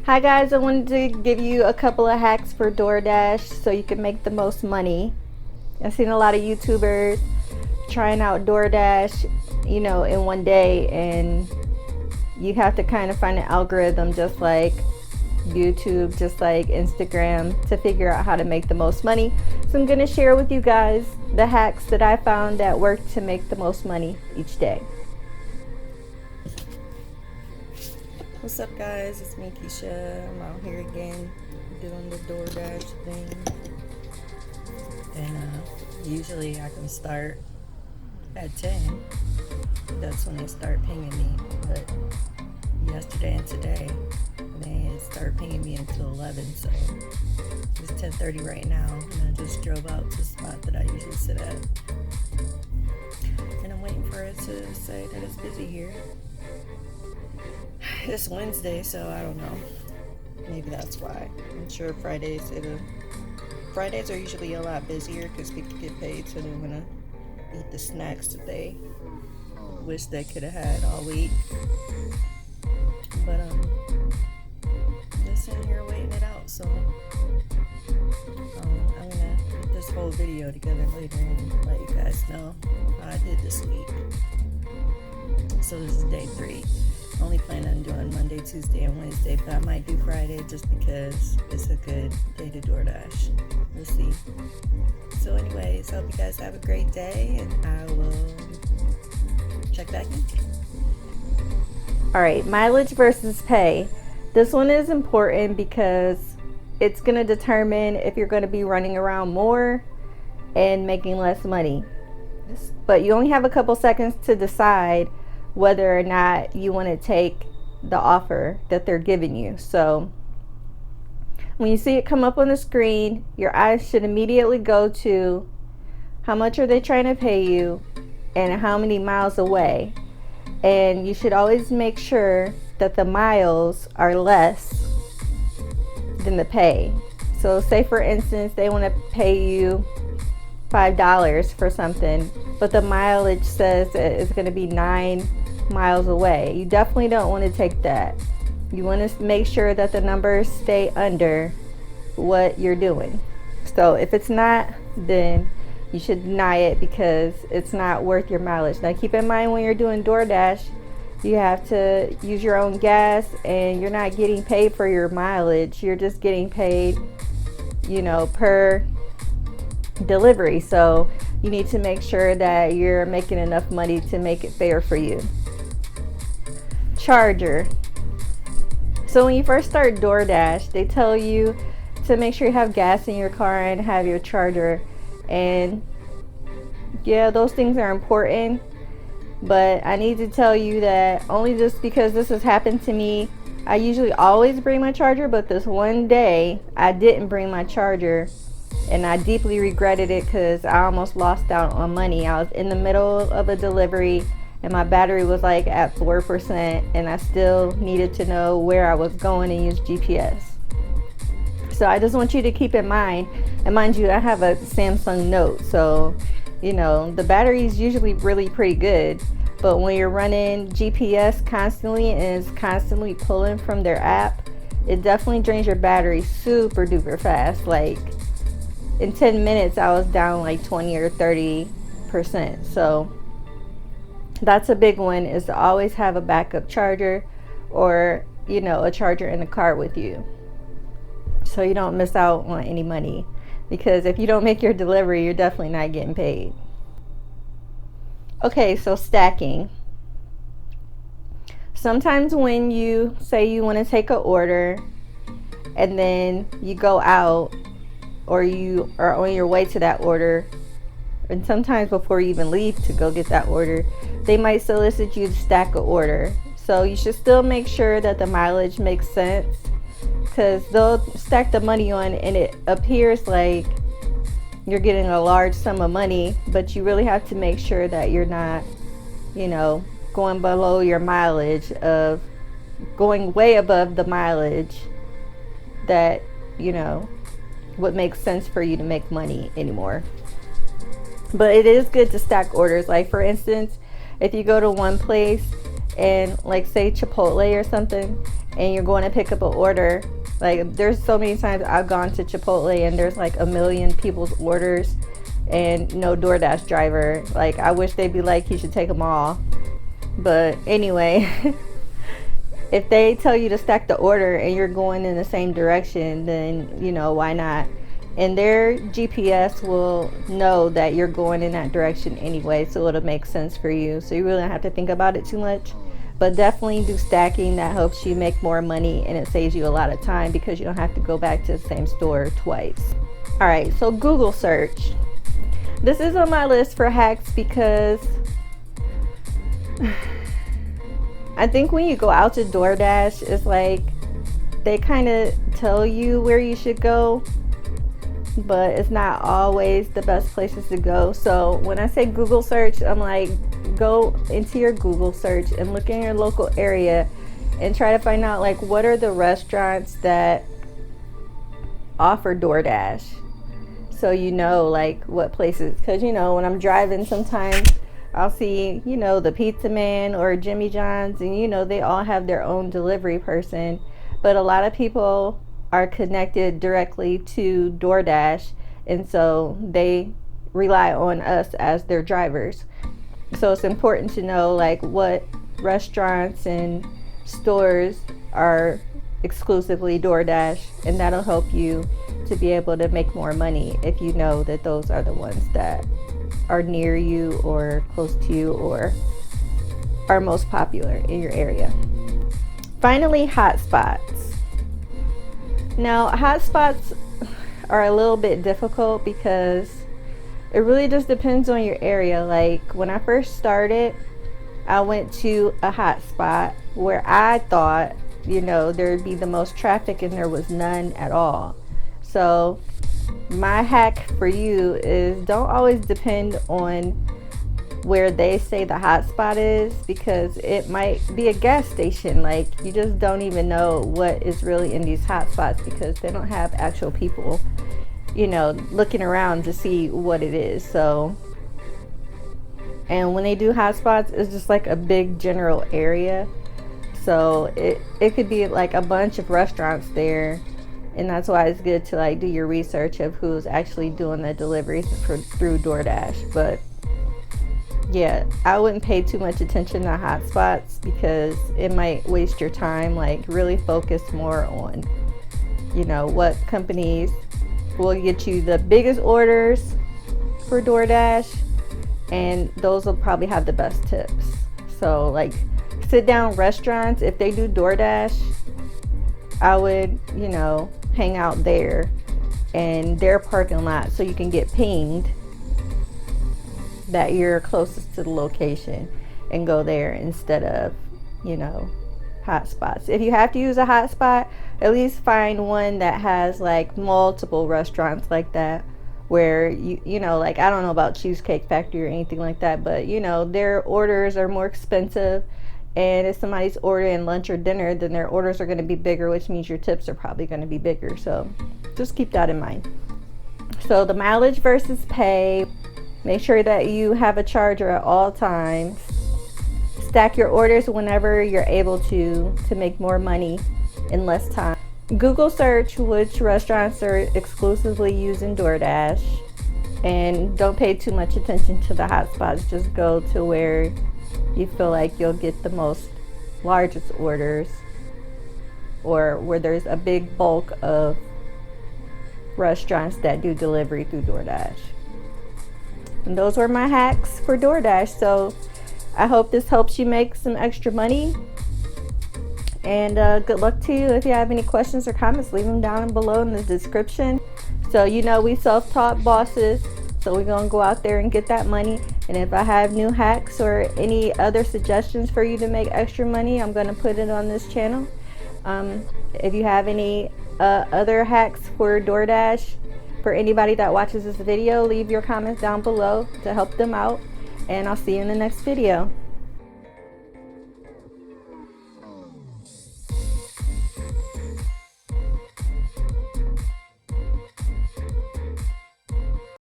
Hi guys, I wanted to give you a couple of hacks for DoorDash so you can make the most money. I've seen a lot of YouTubers trying out DoorDash, in one day, and you have to kind of find an algorithm just like YouTube, just like Instagram, to figure out how to make the most money. So I'm going to share with you guys the hacks that I found that work to make the most money each day. What's up guys, it's me Keisha. I'm out here again doing the DoorDash thing, and usually I can start at 10. That's when they start pinging me, but yesterday and today they start pinging me until 11, so it's 10:30 right now, and I just drove out to the spot that I usually sit at, and I'm waiting for it to say that it's busy here. It's Wednesday, so I don't know. Maybe that's why. I'm sure Fridays are usually a lot busier because people get paid, so they're gonna eat the snacks that they wish they could have had all week. But just sitting here waiting it out. So I'm gonna put this whole video together later and let you guys know how I did this week. So this is day 3. Only plan on doing Monday, Tuesday, and Wednesday, but I might do Friday just because it's a good day to DoorDash. We'll see. So anyways, hope you guys have a great day, and I will check back in. Alright, mileage versus pay. This one is important because it's going to determine if you're going to be running around more and making less money. But you only have a couple seconds to decide whether or not you want to take the offer that they're giving you. So when you see it come up on the screen, your eyes should immediately go to how much are they trying to pay you and how many miles away. And you should always make sure that the miles are less than the pay. So say for instance they want to pay you $5 for something, but the mileage says that it's going to be 9 miles away. You definitely don't want to take that. You want to make sure that the numbers stay under what you're doing. So if it's not, then you should deny it because it's not worth your mileage. Now keep in mind, when you're doing DoorDash, you have to use your own gas, and you're not getting paid for your mileage. You're just getting paid, per delivery. So you need to make sure that you're making enough money to make it fair for you. Charger. So when you first start DoorDash, they tell you to make sure you have gas in your car and have your charger. And yeah, those things are important, but I need to tell you that only just because this has happened to me. I usually always bring my charger, but this one day I didn't bring my charger, and I deeply regretted it because I almost lost out on money. I was in the middle of a delivery and my battery was like at 4%, and I still needed to know where I was going and use GPS. So I just want you to keep in mind, and mind you, I have a Samsung Note, so the battery is usually really pretty good, but when you're running GPS constantly and it's constantly pulling from their app, it definitely drains your battery super duper fast. Like in 10 minutes I was down like 20 or 30%. So that's a big one, is to always have a backup charger or a charger in the car with you, so you don't miss out on any money, because if you don't make your delivery, you're definitely not getting paid. Okay, so stacking. Sometimes when you say you want to take an order and then you go out, or you are on your way to that order, and sometimes before you even leave to go get that order, they might solicit you to stack an order. So you should still make sure that the mileage makes sense, because they'll stack the money on and it appears like you're getting a large sum of money, but you really have to make sure that you're not, going below your mileage, of going way above the mileage that, what makes sense for you to make money anymore. But it is good to stack orders. Like for instance, if you go to one place and like say Chipotle or something, and you're going to pick up an order. Like, there's so many times I've gone to Chipotle and there's like a million people's orders and no DoorDash driver. Like, I wish they'd be like, you should take them all. But anyway, if they tell you to stack the order and you're going in the same direction, then, you know, why not? And their GPS will know that you're going in that direction anyway, so it'll make sense for you. So you really don't have to think about it too much. But definitely do stacking. That helps you make more money, and it saves you a lot of time because you don't have to go back to the same store twice. All right, so Google search. This is on my list for hacks because I think when you go out to DoorDash, it's like they kind of tell you where you should go, but it's not always the best places to go. So when I say Google search, I'm like, go into your Google search and look in your local area and try to find out, like, what are the restaurants that offer DoorDash, so you know, like, what places. Because, you know, when I'm driving, sometimes I'll see, you know, the Pizza Man or Jimmy John's, and, you know, they all have their own delivery person, but a lot of people are connected directly to DoorDash, and so they rely on us as their drivers. So it's important to know, like, what restaurants and stores are exclusively DoorDash, and that'll help you to be able to make more money if you know that those are the ones that are near you or close to you or are most popular in your area. Finally, hotspots. Now, hotspots are a little bit difficult because it really just depends on your area. Like, when I first started, I went to a hotspot where I thought, you know, there'd be the most traffic, and there was none at all. So my hack for you is don't always depend on where they say the hotspot is, because it might be a gas station. Like, you just don't even know what is really in these hotspots because they don't have actual people, you know, looking around to see what it is. So, and when they do hotspots, it's just like a big general area. So it could be like a bunch of restaurants there, and that's why it's good to, like, do your research of who's actually doing the deliveries through DoorDash. But yeah, I wouldn't pay too much attention to hotspots because it might waste your time. Like, really focus more on, you know, what companies will get you the biggest orders for DoorDash, and those will probably have the best tips. So, like, sit down restaurants, if they do DoorDash, I would, you know, hang out there in their parking lot so you can get pinged that you're closest to the location and go there instead of, you know, hotspots. If you have to use a hotspot, at least find one that has like multiple restaurants like that, where you know, like, I don't know about Cheesecake Factory or anything like that, but, you know, their orders are more expensive, and if somebody's ordering lunch or dinner, then their orders are going to be bigger, which means your tips are probably going to be bigger. So just keep that in mind. So the mileage versus pay, make sure that you have a charger at all times. Stack your orders whenever you're able to make more money in less time. Google search which restaurants are exclusively using DoorDash, and don't pay too much attention to the hotspots. Just go to where you feel like you'll get the most largest orders, or where there's a big bulk of restaurants that do delivery through DoorDash. And those were my hacks for DoorDash. So I hope this helps you make some extra money, and good luck to you. If you have any questions or comments, leave them down below in the description. So, you know, we self-taught bosses, so we're gonna go out there and get that money. And if I have new hacks or any other suggestions for you to make extra money, I'm gonna put it on this channel. If you have any other hacks for DoorDash for anybody that watches this video, leave your comments down below to help them out, and I'll see you in the next video.